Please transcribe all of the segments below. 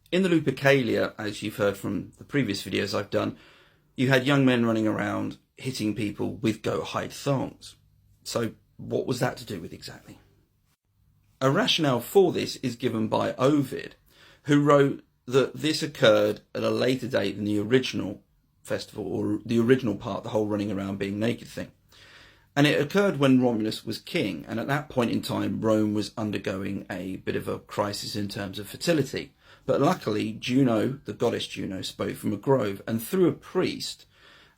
In the lupercalia, as you've heard from the previous videos I've done, you had young men running around hitting people with goat-hide thongs. So what was that to do with exactly? A rationale for this is given by Ovid, who wrote that this occurred at a later date than the original festival, or the original part, the whole running around being naked thing. And it occurred when Romulus was king, and at that point in time Rome was undergoing a bit of a crisis in terms of fertility. But luckily Juno, the goddess Juno, spoke from a grove, and through a priest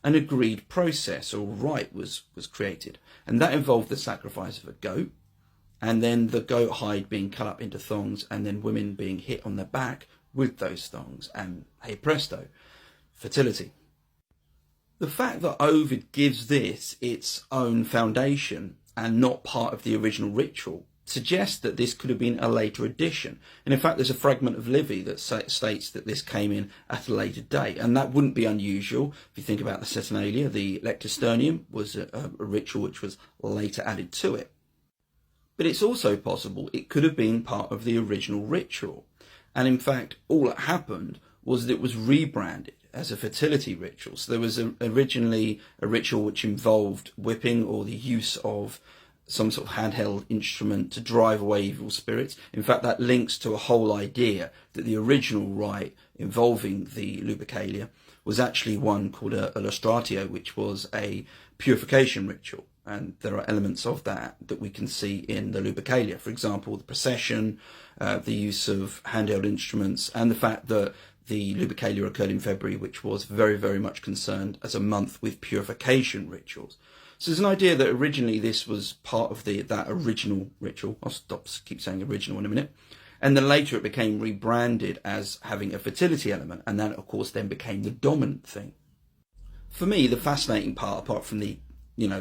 an agreed process or rite was created, and that involved the sacrifice of a goat, and then the goat hide being cut up into thongs, and then women being hit on their back with those thongs, and hey presto, fertility. The fact that Ovid gives this its own foundation and not part of the original ritual suggests that this could have been a later addition. And in fact, there's a fragment of Livy that states that this came in at a later date, and that wouldn't be unusual. If you think about the Saturnalia, the lectisternium was a ritual which was later added to it. But it's also possible it could have been part of the original ritual. And in fact, all that happened was that it was rebranded as a fertility ritual. So there was originally a ritual which involved whipping or the use of some sort of handheld instrument to drive away evil spirits. In fact, that links to a whole idea that the original rite involving the lupercalia was actually one called a lustratio, which was a purification ritual. And there are elements of that we can see in the lupercalia. For example, the procession, the use of handheld instruments, and the fact that the lupercalia occurred in February, which was very, very much concerned as a month with purification rituals. So there's an idea that originally this was part of that original ritual. I'll keep saying original in a minute. And then later it became rebranded as having a fertility element, and that of course then became the dominant thing. For me, the fascinating part, apart from the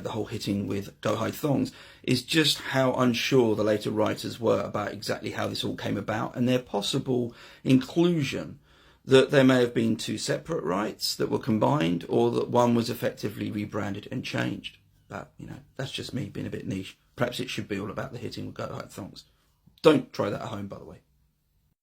whole hitting with goat-hide thongs, is just how unsure the later writers were about exactly how this all came about, and their possible inclusion that there may have been two separate rites that were combined, or that one was effectively rebranded and changed. But, that's just me being a bit niche. Perhaps it should be all about the hitting with goat-hide thongs. Don't try that at home, by the way.